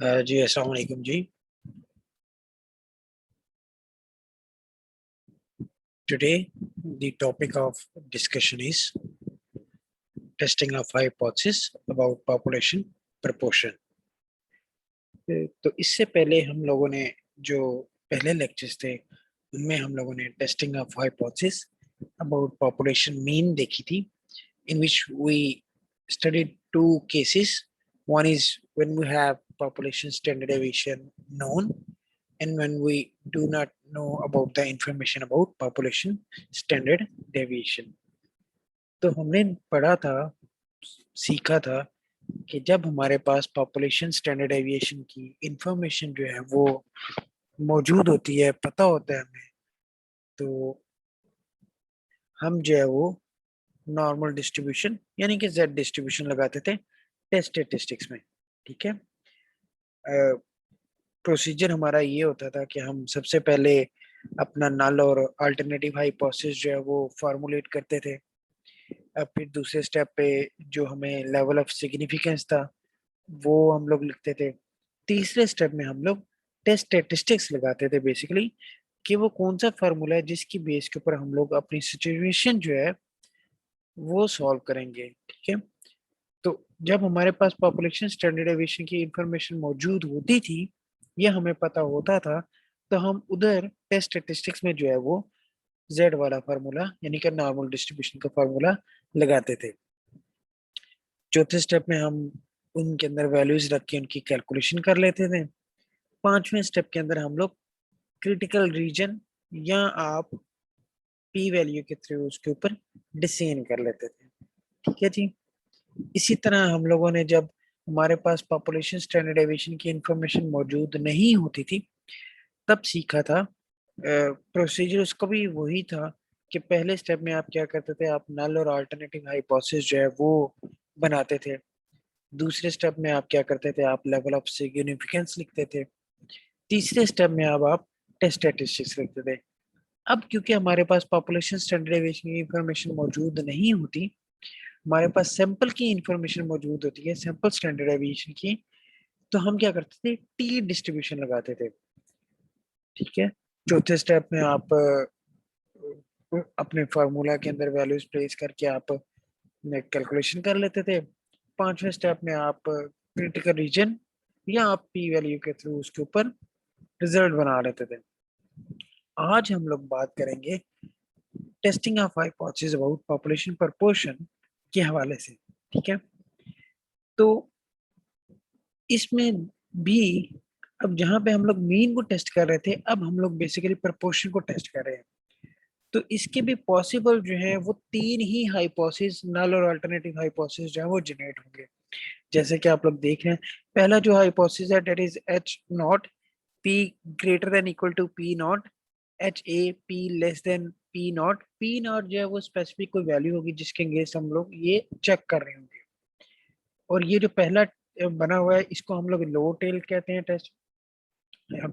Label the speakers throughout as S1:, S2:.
S1: जी अस्सलाम वालेकुम जी। Today the topic of discussion is testing of hypothesis about population proportion। तो इससे पहले हम लोगों ने जो पहले लेक्चर्स थे उनमें हम लोगों ने testing of hypothesis about population mean देखी थी, in which we studied two cases. One is when we have population standard deviation known, and when we do not know about the information about population standard deviation. तो हमने पढ़ा था, सीखा था कि जब हमारे पास पॉपुलेशन स्टैंडर्ड एविएशन की इंफॉर्मेशन जो है वो मौजूद होती है, पता होता है हमें, तो हम जो है वो नॉर्मल डिस्ट्रीब्यूशन यानी कि जेड डिस्ट्रीब्यूशन लगाते थे टेस्ट स्टेटिस्टिक्स में। ठीक है, प्रोसीजर हमारा ये होता था कि हम सबसे पहले अपना नल और अल्टरनेटिव हाइपोथेसिस जो है वो फॉर्मुलेट करते थे। अब फिर दूसरे स्टेप पे जो हमें लेवल ऑफ सिग्निफिकेंस था वो हम लोग लिखते थे। तीसरे स्टेप में हम लोग टेस्ट स्टेटिस्टिक्स लगाते थे, बेसिकली कि वो कौन सा फार्मूला है जिसकी बेस के ऊपर हम लोग अपनी सिचुएशन जो है वो सॉल्व करेंगे। ठीक है, तो जब हमारे पास पॉपुलेशन स्टैंडर्ड डेविएशन की इंफॉर्मेशन मौजूद होती थी, ये हमें पता होता था, तो हम उधर टेस्ट स्टेटिस्टिक्स में जो है वो जेड वाला फार्मूला यानी कि नॉर्मल डिस्ट्रीब्यूशन का फार्मूला लगाते थे। चौथे स्टेप में हम उनके अंदर वैल्यूज रख के उनकी कैलकुलेशन कर लेते थे। पांचवें स्टेप के अंदर हम लोग क्रिटिकल रीजन या आप पी वैल्यू के थ्रू उसके ऊपर डिसाइन कर लेते थे। ठीक है जी। इसी तरह हम लोगों ने जब हमारे पास पॉपुलेशन स्टैंडर्ड डेविएशन की इंफॉर्मेशन मौजूद नहीं होती थी तब सीखा था। प्रोसीजर उसका भी वही था कि पहले स्टेप में आप क्या करते थे, आप नल और अल्टरनेटिव हाइपोथेसिस जो है वो बनाते थे। दूसरे स्टेप में आप क्या करते थे, आप लेवल ऑफ सिग्निफिकेंस लिखते थे। तीसरे स्टेप में अब आप टेस्ट स्टैटिस्टिक्स लिखते थे। अब क्योंकि हमारे पास पॉपुलेशन स्टैंडर्ड डेविएशन की इंफॉर्मेशन मौजूद नहीं होती, हमारे पास सैंपल की इंफॉर्मेशन मौजूद होती है, सैंपल स्टैंडर्ड डेविएशन की, तो हम क्या करते थे, टी डिस्ट्रीब्यूशन लगाते थे। ठीक है, चौथे स्टेप में आप अपने फार्मूला के अंदर वैल्यूज प्लेस करके आप कैलकुलेशन कर लेते थे। पांचवें स्टेप में आप क्रिटिकल रीजन या आप पी वैल्यू के थ्रू उसके ऊपर रिजल्ट बना लेते थे। आज हम लोग बात करेंगे testing of hypothesis about population proportion के हवाले से। ठीक है, तो इसमें भी अब जहां पे हम लोग मीन को टेस्ट कर रहे थे, अब हम लोग बेसिकली प्रपोर्शन को टेस्ट कर रहे हैं। तो इसके भी पॉसिबल जो है वो तीन ही हाइपोथेसिस, नल और अल्टरनेटिव हाइपोथेसिस जो है वो जनरेट होंगे। जैसे कि आप लोग देख रहे हैं, पहला जो हाइपोथेसिस है that is H naught P greater than equal to P naught, H A P less than P naught. P naught जो है वो स्पेसिफिक कोई वैल्यू होगी जिसके अगेंस्ट हम लोग ये चेक कर रहे होंगे। और ये जो पहला बना हुआ है इसको हम लोग लो टेल कहते हैं टेस्ट।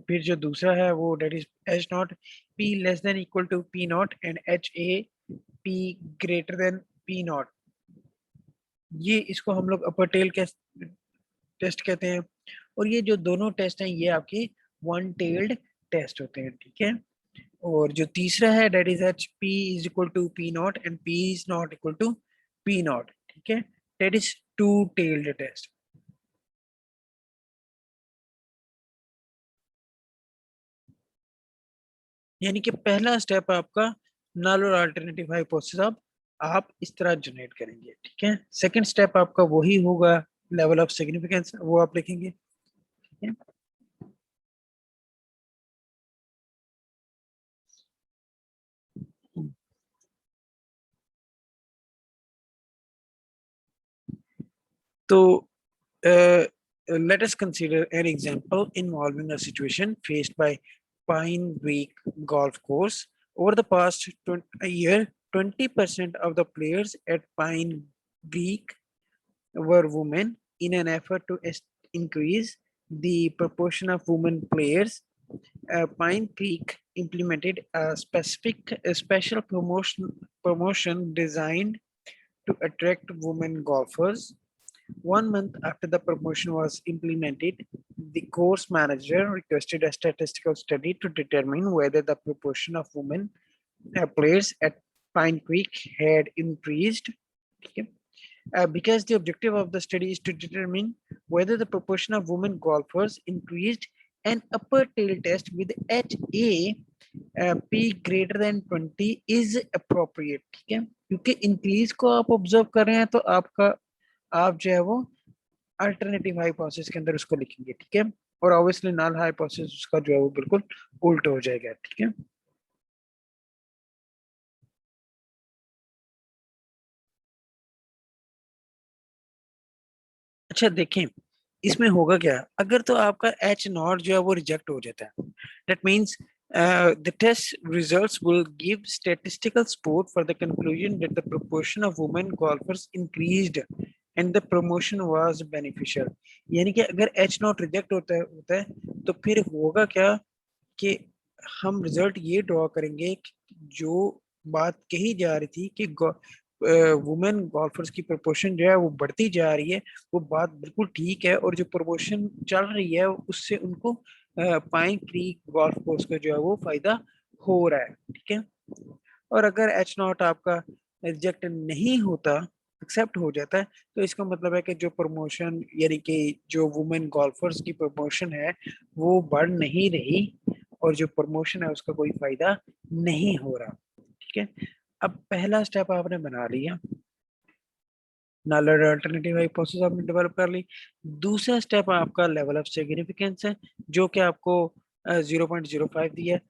S1: फिर जो दूसरा है वो that is H naught P less than equal to P naught and H A P greater than P naught. ये इसको हम लोग अपर टेल के टेस्ट कहते हैं। और ये जो दोनों टेस्ट हैं ये आपके वन टेल्ड टेस्ट होते हैं। ठीक है, और जो तीसरा है that is H P is equal to P naught and P is not equal to P naught. ठीक है, that is two tailed test. यानी कि पहला स्टेप आपका नल और अल्टरनेटिव हाइपोथेसिस आप इस तरह जनरेट करेंगे। ठीक है, सेकंड स्टेप आपका वही होगा, लेवल ऑफ सिग्निफिकेंस वो आप लिखेंगे। ठीक है, तो let us consider an example involving a situation faced by Pine Creek Golf Course. Over the past a year, 20% of the players at Pine Creek were women. In an effort to increase the proportion of women players, Pine Creek implemented a special promotion designed to attract women golfers. 1 month after the promotion was implemented, the course manager requested a statistical study to determine whether the proportion of women players at Pine Creek had increased. Okay. Because the objective of the study is to determine whether the proportion of women golfers increased, an upper tail test with HA P greater than 20 is appropriate. ठीक है, क्योंकि increase को आप observe कर रहे हैं तो आपका आप जो है वो अल्टरनेटिव हाइपोथेसिस के अंदर उसको लिखेंगे, ठीक है, और ऑब्वियसली नल हाइपोथेसिस उसका जो है वो बिल्कुल उल्ट हो जाएगा, ठीक है। अच्छा देखें, इसमें होगा क्या, अगर तो आपका एच नॉट जो है वो रिजेक्ट हो जाता है, that means the test results will give statistical support for the conclusion that the proportion of women golfers increased and the promotion was beneficial। यानी कि अगर एच नॉट रिजेक्ट होता है तो फिर होगा क्या कि हम रिजल्ट ये ड्रॉ करेंगे कि जो बात कही जा रही थी कि वुमेन गोल्फर्स की प्रोपोर्शन जो है वो बढ़ती जा रही है, वो बात बिल्कुल ठीक है, और जो प्रोपोर्शन चल रही है उससे उनको पाइन क्रीक गोल्फ कोर्स का जो है वो फायदा हो रहा है, ठीक है। और अगर एच नॉट आपका रिजेक्ट नहीं होता, एक्सेप्ट हो जाता है, तो इसका मतलब है कि जो प्रमोशन यानी कि जो वुमेन गोल्फर्स की प्रमोशन है वो बढ़ नहीं रही और जो प्रमोशन है उसका कोई फायदा नहीं हो रहा, ठीक है। अब पहला स्टेप आपने बना लिया, नल अल्टरनेटिव हाइपोथेसिस आपने डेवलप कर ली। दूसरा स्टेप आपका लेवल ऑफ सिग्निफिकेंस है जो कि आपको 0.05 दिया है।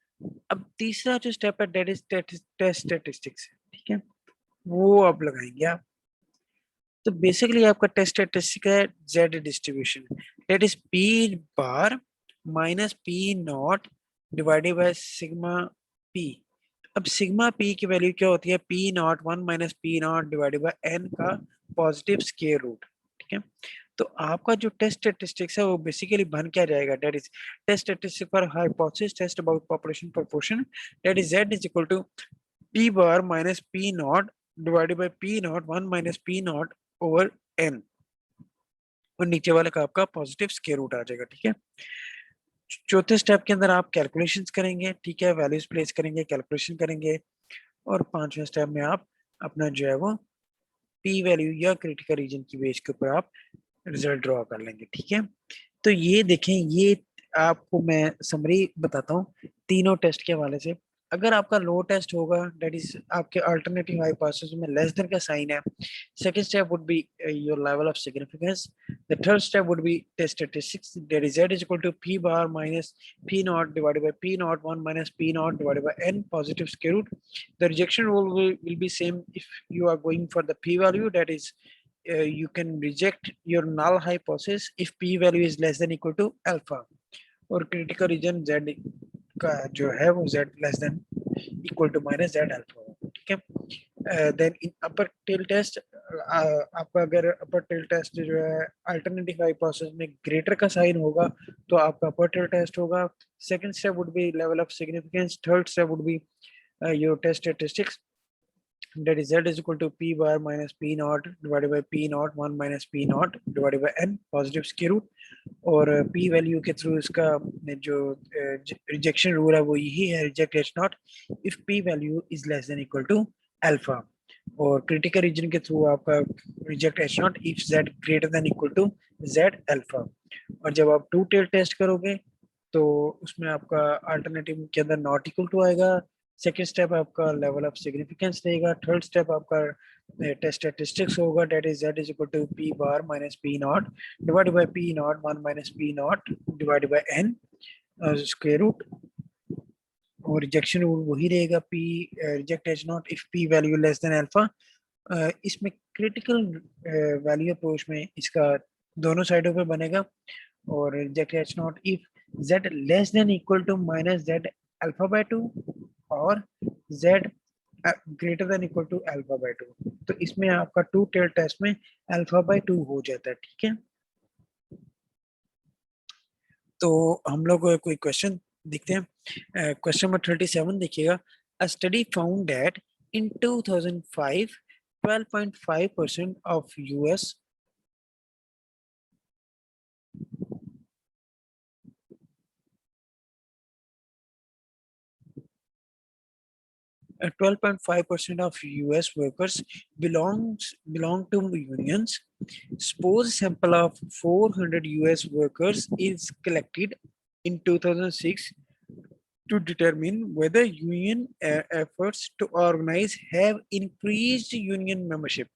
S1: अब तीसरा जो स्टेप है दैट इज टेस्ट स्टैटिस्टिक्स, ठीक है, वो आप लगाएंगे आप। तो बेसिकली आपका टेस्ट स्टैटिस्टिक है Z distribution, that is P bar minus P naught divided by sigma P. अब सिग्मा पी की वैल्यू क्या होती है, P naught 1 minus P naught divided by N का पॉजिटिव स्क्वायर रूट, ठीक है। तो आपका जो टेस्ट स्टैटिस्टिक्स है वो बेसिकली बन क्या जाएगा, that is test statistic for hypothesis test about population proportion, that is Z is equal to P bar minus P naught divided by P naught 1 minus P naught over N, और नीचे वाले का आपका positive square root आ जाएगा, ठीक है। चौथे step के अंदर आप कैलकुलेशंस करेंगे, ठीक है, वैल्यूज प्लेस करेंगे, कैलकुलेशन करेंगे, और पांचवें स्टेप में आप अपना जो है वो पी वैल्यू या क्रिटिकल रीजन की बेस के ऊपर आप रिजल्ट ड्रॉ कर लेंगे, ठीक है। तो ये देखें, ये आपको मैं समरी बताता हूँ तीनों टेस्ट के हवाले से। अगर आपका लो टेस्ट होगा दैट इज आपके अल्टरनेटिव हाइपोथेसिस में लेस देन का साइन है, second step would be your level of significance, the third step would be test statistics, that is z is equal to p bar minus p naught divided by p naught 1 minus p naught divided by n positive square root. The rejection rule will be same if you are going for the p value, that is you can reject your null hypothesis if p value is less than equal to alpha, और critical region z का जो है वो z less than equal to minus z alpha, ठीक है। Then in upper tail test आपका अगर upper tail test जो है अल्टरनेटिव हाइपोथेसिस में ग्रेटर का साइन होगा तो आपका अपर टेल टेस्ट होगा। Second step would be level of significance, third step would be your test statistics, that is z is equal to p bar minus p naught divided by p naught 1 minus p naught divided by n positive square root, और p value के through इसका जो rejection rule है वो यही है, reject H naught if p value is less than equal to alpha, और critical region के थ्रू आपका reject H naught if z greater than equal to z alpha. और जब आप टू टेल टेस्ट करोगे तो उसमें आपका अल्टरनेटिव के अंदर नॉट इक्वल टू आएगा, सेकेंड स्टेप आपका लेवल ऑफ सिग्निफिकेंस रहेगा, थर्ड स्टेप आपका टेस्ट स्टैटिस्टिक्स होगा, that is z is equal to p bar minus p naught divided by p naught 1 minus p naught divided by n square root, और rejection rule वही रहेगा p reject H naught if p value less than alpha. इसमें critical value approach में इसका दोनों साइडों पे बनेगा, और reject H naught if z less than equal to minus z alpha by 2 और z greater than equal to alpha by 2। तो इसमें आपका टू टेल टेस्ट में अल्फा बाय 2 हो जाता है, ठीक है। तो हम लोग कोई क्वेश्चन देखते हैं, क्वेश्चन नंबर 37 देखिएगा। अ study found that in 2005 12.5% of US 12.5% of US workers belong to unions. Suppose sample of 400 US workers is collected in 2006 to determine whether union efforts to organize have increased union membership.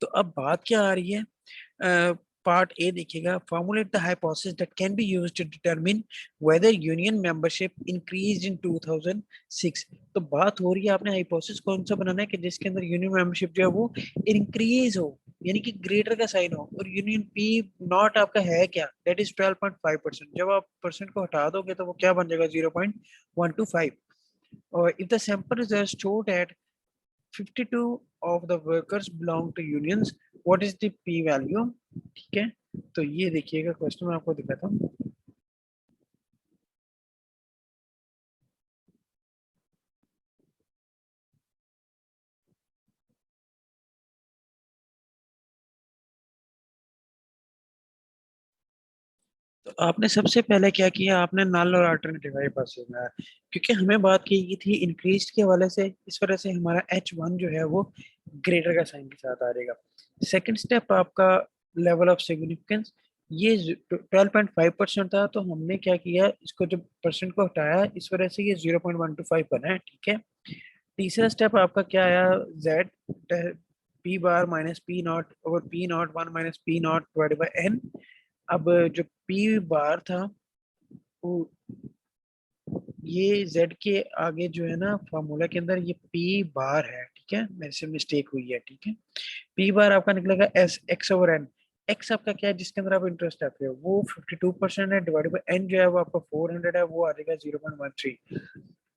S1: तो अब बात क्या आ रही है? Part A देखिएगा, formulate the hypothesis that can be used to determine whether union membership increased in 2006. तो बात हो रही है, आपने हाइपोथेसिस कौन सा बनाना है कि जिसके अंदर यूनियन मेंबरशिप जो है वो इंक्रीज हो, यानी कि ग्रेटर का साइन हो, और यूनियन पी नॉट आपका है क्या, दैट इज 12.5%. जब आप परसेंट को हटा दोगे तो वो क्या बन जाएगा, 0.125. और if the sample results show that 52 of the workers belong to unions, what is the p value? ठीक है, तो ये देखिएगा क्वेश्चन मैं आपको दिखाता हूँ. तो आपने सबसे पहले क्या किया, आपने नल और अल्टरनेटिव हाइपोथेसिस बनाया, क्योंकि हमें बात की थी इंक्रीज के हवाले से, इस वजह से हमारा H1 जो है वो ग्रेटर का साइन के साथ आ जाएगा. सेकंड स्टेप आपका लेवल ऑफ सिग्निफिकेंस, ये 12.5% था, तो हमने क्या किया, इसको जब परसेंट को हटाया, इस वजह से ये 0.125 बना है. ठीक है, तीसरा स्टेप आपका क्या आया, Z P bar minus P naught over P naught 1 minus P naught divided by N. अब जो पी बार था वो ये z के आगे जो है ना फॉर्मूला के अंदर ये p बार है. ठीक है, मेरे से मिस्टेक हुई है. ठीक है, p बार आपका निकलेगा s x over n. x आपका क्या है जिसके अंदर आप इंटरेस्ट रखते हो, वो 52% है, डिवाइडेड बाय n जो है वो आपका 400 है, वो आ जाएगा 0.13.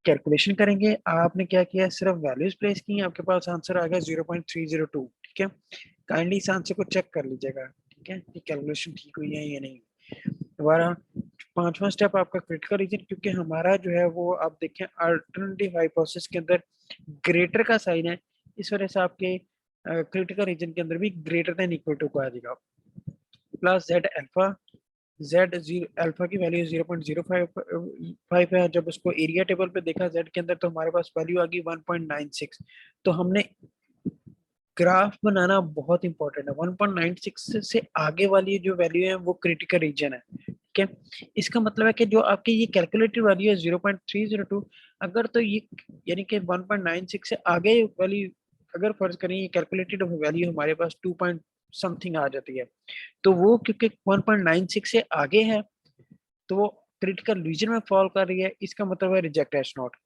S1: कैलकुलेशन करेंगे, आपने क्या किया, सिर्फ वैल्यूज प्लेस की, आपके पास आंसर आ गया 0.302. ठीक है, काइंडली इस आंसर को चेक कर लीजिएगा. ठीक है, ये कैलकुलेशन ठीक हुई है या नहीं. दोबारा पांचवा स्टेप आपका क्रिटिकल रीजन, क्योंकि हमारा जो है वो आप देखें अल्टरनेटिव हाइपोथेसिस के अंदर ग्रेटर का साइन है, इस वजह से आपके क्रिटिकल रीजन के अंदर भी ग्रेटर देन इक्वल टू को आ जाएगा. Plus Z alpha, Z alpha की वैल्यू 0.055 है. जब उसको एरिया टेबल पे देखा जेड के अंदर, तो हमारे पास वैल्यू आ गई 1.96. तो हमने ग्राफ बनाना बहुत इंपॉर्टेंट है, 1.96 से आगे वाली जो वैल्यू है वो क्रिटिकल रीजन है. ठीक है, इसका मतलब है कि जो आपकी ये कैलकुलेटेड वैल्यू है 0.302, अगर तो ये यानी कि 1.96 से आगे वाली अगर फर्ज करें ये कैलकुलेटेड वैल्यू हमारे पास 2 पॉइंट समथिंग आ जाती है, तो वो क्योंकि 1.96 से आगे है तो वो क्रिटिकल रीजन में फॉल कर रही है, इसका मतलब है रिजेक्ट एच नॉट.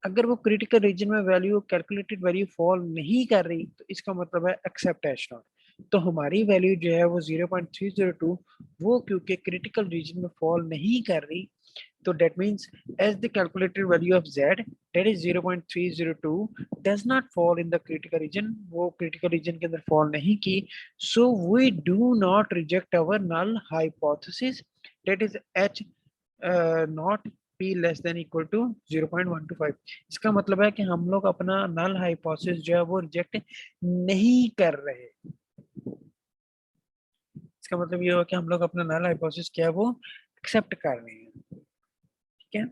S1: अगर वो क्रिटिकल रीजन में वैल्यू कैलकुलेटेड वैल्यू फॉल नहीं कर रही, तो इसका मतलब है एक्सेप्ट एच नॉट. तो हमारी वैल्यू जो है वो 0.302, वो क्योंकि क्रिटिकल रीजन में फॉल नहीं कर रही, तो that means as the calculated value of z, that is 0.302, does not fall in the critical region, वो critical region के अंदर fall नहीं की, so we do not reject our null hypothesis, that is h not p less than equal to 0.125. इसका मतलब है कि हम लोग अपना null hypothesis जो है वो reject नहीं कर रहे. इसका मतलब ये हुआ कि हम लोग अपना null hypothesis क्या है वो accept कर रहे हैं. ठीक है,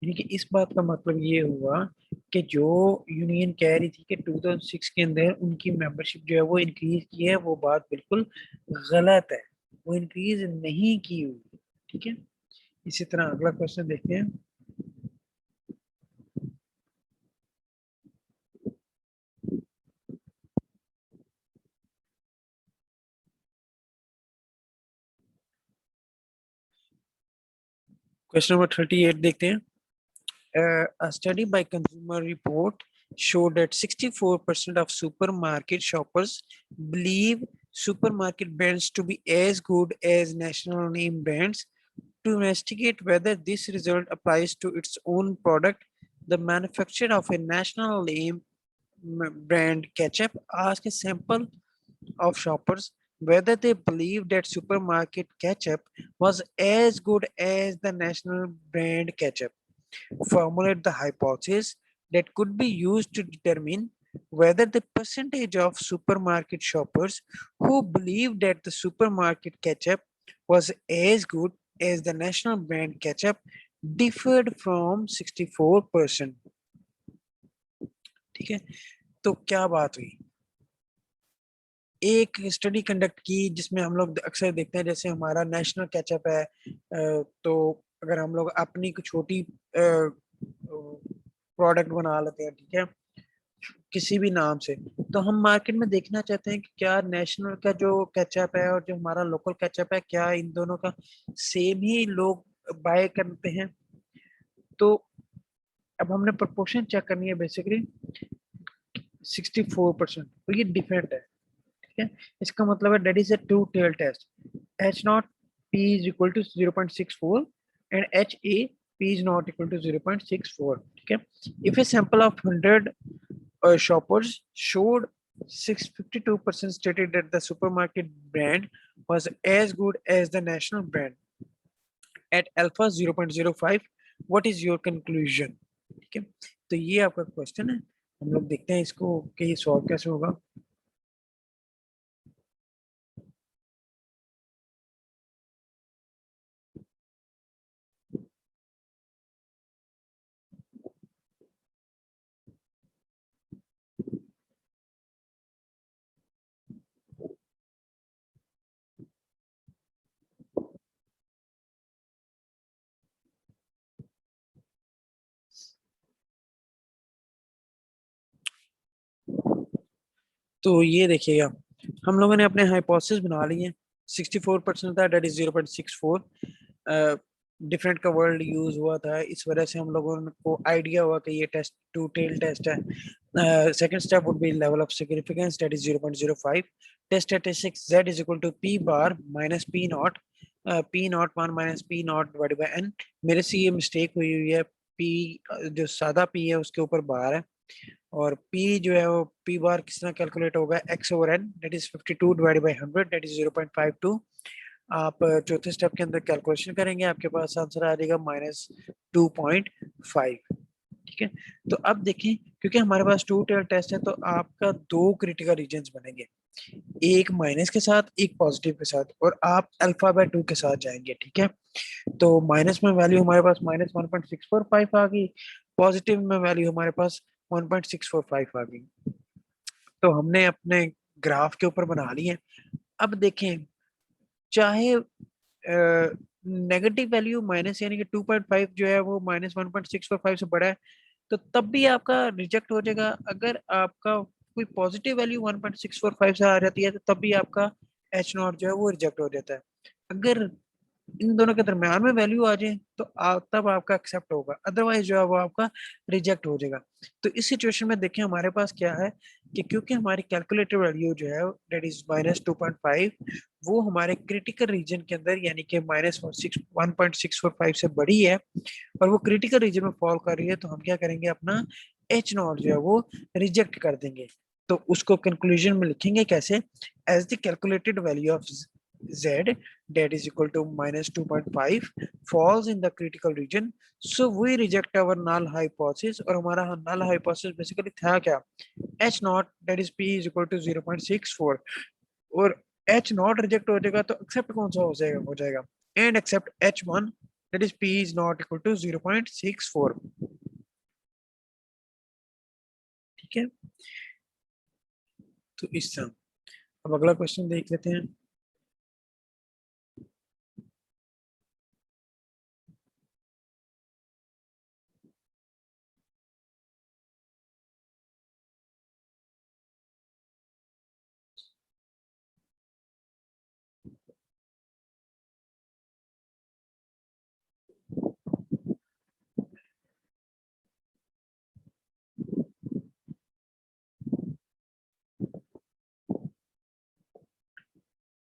S1: यानी कि इस बात का मतलब ये हुआ कि जो यूनियन कह रही थी कि 2006 के अंदर उनकी मेंबरशिप जो है वो इंक्रीज की है, वो बात बिल्कुल गलत है, वो इंक्रीज नहीं की हुई. ठीक है, इसी तरह अगला क्वेश्चन देखते हैं. क्वेश्चन नंबर 38 देखते हैं. A study by Consumer Report showed that 64% of supermarket shoppers believe supermarket brands to be as good as national name brands. To investigate whether this result applies to its own product, the manufacturer of a national name brand ketchup asked a sample of shoppers whether they believed that supermarket ketchup was as good as the national brand ketchup. Formulate the hypothesis that could be used to determine whether the percentage of supermarket shoppers who believe that the supermarket ketchup was as good as the national brand ketchup differed from 64%. ठीक है, तो क्या बात हुई, एक study conduct की जिसमें हम लोग अक्सर देखते हैं, जैसे हमारा नेशनल कैचअप है, तो अगर हम लोग अपनी कुछ छोटी प्रोडक्ट बना लेते हैं, ठीक है, किसी भी नाम से, तो हम मार्केट में देखना चाहते हैं कि क्या नेशनल का जो केचप है और जो हमारा लोकल केचप है, क्या इन दोनों का सेम ही लोग बाय करते हैं। तो अब हमने प्रोपोर्शन चेक करनी है बेसिकली, 64%, तो ये डिफरेंट है, ठीक है। इसका मतलब है that is a two tail test, H naught P is equal to 0.64 and H A P is not equal to 0.64, ठीक है। If a sample of 100 shoppers showed 652% stated that the supermarket brand was as good as the national brand at alpha 0.05. What is your conclusion? ठीक है, तो ये आपका question है, हम लोग देखते हैं इसको कि ये सॉल्व कैसे होगा। तो ये देखिएगा, हम लोगों ने अपने हाइपोथेसिस बना ली है, 64% था, डेट इज 0.64। डिफरेंट का वर्ड यूज हुआ था, इस वजह से हम लोगों को आइडिया हुआ कि ये टेस्ट टू टेल टेस्ट है। Second step would be level of significance, that is 0.05। Test statistics z is equal to p bar minus p naught, p naught 1 minus p naught divided by n। मेरे से ये mistake हुई हुई है, p जो सादा p है उसके ऊपर बार है, और p जो है वो p बार किस तरह कैलकुलेट होगा, x over n, that is 52 divided by 100, that is 0.52। आप चौथे स्टेप के अंदर कैलकुलेशन करेंगे, आपके पास आंसर आ जाएगा -2.5, ठीक है। तो अब देखें, क्योंकि हमारे पास टू टेल टेस्ट है, तो आपका दो क्रिटिकल रीजन्स बनेंगे, एक माइनस के साथ, एक पॉजिटिव के साथ, और आप अल्फा बाय 2 के साथ जाएंगे, ठीक है। तो माइनस में वैल्यू हमारे पास -1.645 आ गई, पॉजिटिव में वैल्यू हमारे पास 1.645 आ गई। तो हमने अपने ग्राफ के ऊपर बना ली है। अब देखें, चाहे नेगेटिव वैल्यू माइनस यानी कि 2.5 जो है वो -1.645 से बड़ा है, तो तब भी आपका रिजेक्ट हो जाएगा। अगर आपका कोई पॉजिटिव वैल्यू 1.645 से आ जाती है, तो तब भी आपका एच नॉट जो है वो रिजेक्ट हो जाता है। अगर इन दोनों के दरम्यान में वैल्यू आ जाए तो तब आपका एक्सेप्ट होगा, अदरवाइज जो है वो आपका रिजेक्ट हो जाएगा। तो इस सिचुएशन में देखें हमारे पास क्या है कि क्योंकि हमारी कैलकुलेटेड वैल्यू जो है दैट इज -2.5, वो हमारे क्रिटिकल रीजन के अंदर यानी कि -1.645 से बड़ी है, और वो क्रिटिकल रीजन में फॉल कर रही है, तो हम क्या करेंगे, अपना एच नॉट जो है वो रिजेक्ट कर देंगे। तो उसको कंक्लूजन में लिखेंगे कैसे, as the calculated value of z that is equal to -2.5 falls in the critical region, so we reject our null hypothesis। और हमारा null hypothesis basically था क्या, h naught that is p is equal to 0.64, और h naught reject हो जाएगा तो accept कौन सा हो जाएगा, and accept h1 that is p is not equal to 0.64, ठीक है। तो इस तरह, अब अगला क्वेश्चन देख लेते हैं।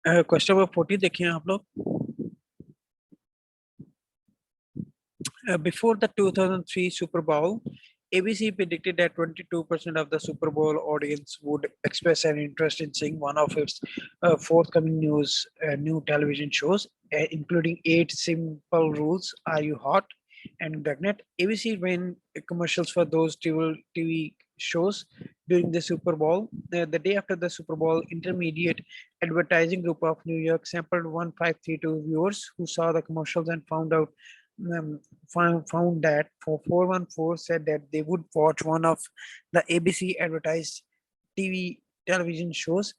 S1: क्वेश्चन नंबर 40 देखिए आप लोग। Before the 2003 Super Bowl, ABC predicted that 22% of the Super Bowl audience would express an interest in seeing one of its forthcoming new television shows, including 8 Simple Rules, Are You Hot, and Dragnet. ABC ran commercials for those TV shows during the Super Bowl. The day after the Super Bowl, intermediate advertising group of New York sampled 1532 viewers who saw the commercials and found that for 414 said that they would watch one of the ABC advertised television shows.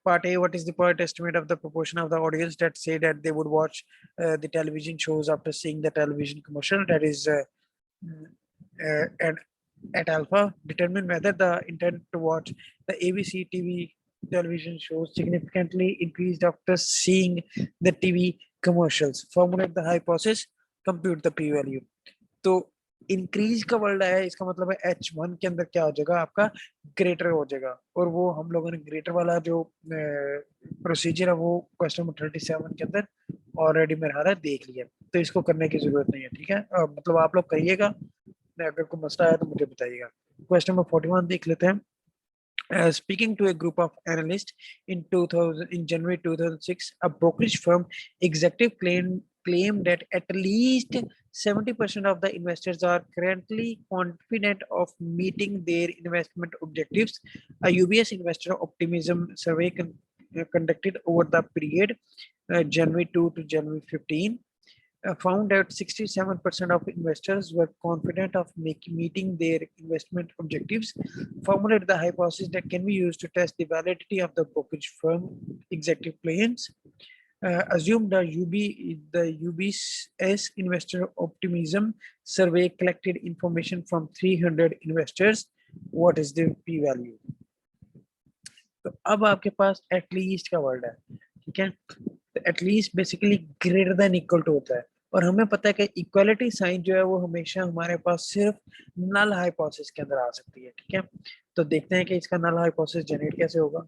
S1: Part A, what is the part estimate of the proportion of the audience that say that they would watch the television shows after seeing the television commercial? That is at alpha. Determine whether the intent to watch the ABC TV television shows significantly increased after seeing the TV commercials. Formulate the hypothesis, compute the p value. तो increase का word आया है, इसका मतलब है H1 के अंदर क्या हो जाएगा, आपका ग्रेटर हो जाएगा। और वो हम लोगों ने ग्रेटर वाला जो प्रोसीजर है वो क्वेश्चन 37 के अंदर ऑलरेडी मेरा देख लिया, तो इसको करने की जरूरत नहीं है। ठीक है, मतलब आप लोग करिएगा, अगर कोई मसला आया तो मुझे बताइएगा। क्वेश्चन नंबर 41 देख लेते हैं। Speaking to a group of analysts in January 2006, a brokerage firm executive claimed that at least 70% of the investors are currently confident of meeting their investment objectives. A UBS investor optimism survey conducted over the period January 2 to January 15 found that 67% of investors were confident of meeting their investment objectives. Formulate the hypothesis that can be used to test the validity of the brokerage firm executive plans. Assume the UBS investor optimism survey collected information from 300 investors. What is the p value? तो अब आपके पास at least का word है, ठीक है। तो at least basically greater than equal to होता है, और हमें पता है कि इक्वालिटी साइन जो है वो हमेशा हमारे पास सिर्फ नल हाइपोथेसिस के अंदर आ सकती है। ठीक है, तो देखते हैं कि इसका नल हाइपोथेसिस जनरेट कैसे होगा।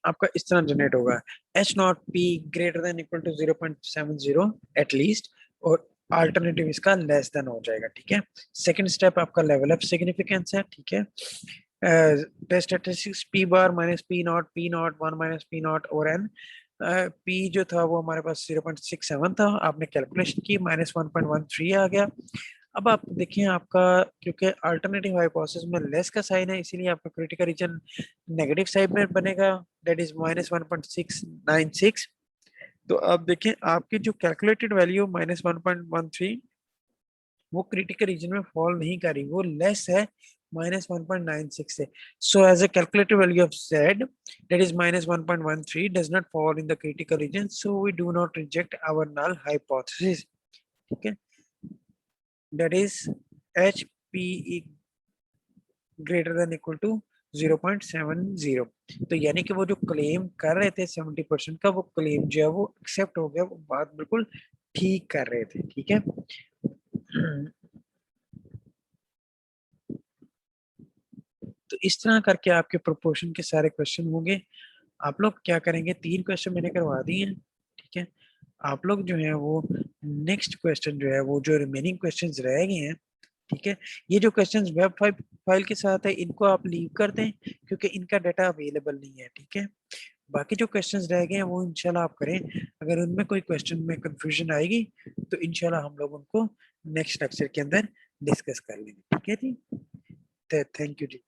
S1: आपका इस तरह जनरेट होगा, H0P greater than equal to 0.70 at least, और अल्टरनेटिव इसका लेस देन हो जाएगा। ठीक है, सेकंड स्टेप आपका लेवल ऑफ सिग्निफिकेंस है। ठीक है, test statistics P bar minus P0 1 minus P0 और n। P जो था वो हमारे पास 0.67 था, आपने कैलकुलेशन की -1.13 आ गया। अब आप देखिए आपका, क्योंकि अल्टरनेटिव हाइपोथेसिस में लेस का साइन है, इसीलिए आपका क्रिटिकल रीजन नेगेटिव साइड में बनेगा, दैट इज -1.696। तो अब देखें आपकी जो कैलकुलेटेड वैल्यू -1.13 वो क्रिटिकल रीजन में फॉल नहीं कर रही, वो लेस है -1.96 से। So as a calculated value of Z that is -1.13 does not fall in the critical region, so we do not reject our null hypothesis। ठीक है, that is HP greater than equal to 0.70। तो यानी कि वो जो claim कर रहे थे 70% का, वो क्लेम जो है वो एक्सेप्ट हो गया, वो बात बिल्कुल ठीक कर रहे थे। ठीक है, तो इस तरह करके आपके प्रोपोर्शन के सारे क्वेश्चन होंगे। आप लोग क्या करेंगे, 3 क्वेश्चन मैंने करवा दिए हैं। ठीक है, आप लोग जो है वो नेक्स्ट क्वेश्चन जो है वो जो रिमेनिंग क्वेश्चंस रह गए हैं, ठीक है, ये जो क्वेश्चंस वेब फाइल के साथ है इनको आप लीव कर दें, क्योंकि इनका डाटा अवेलेबल नहीं है। ठीक है, बाकी जो क्वेश्चंस रह गए हैं वो इंशाल्लाह आप करें। अगर उनमें कोई क्वेश्चन में कंफ्यूजन आएगी तो इंशाल्लाह हम लोग उनको नेक्स्ट लेक्चर के अंदर डिस्कस कर लेंगे। ठीक है जी, थैंक यू जी।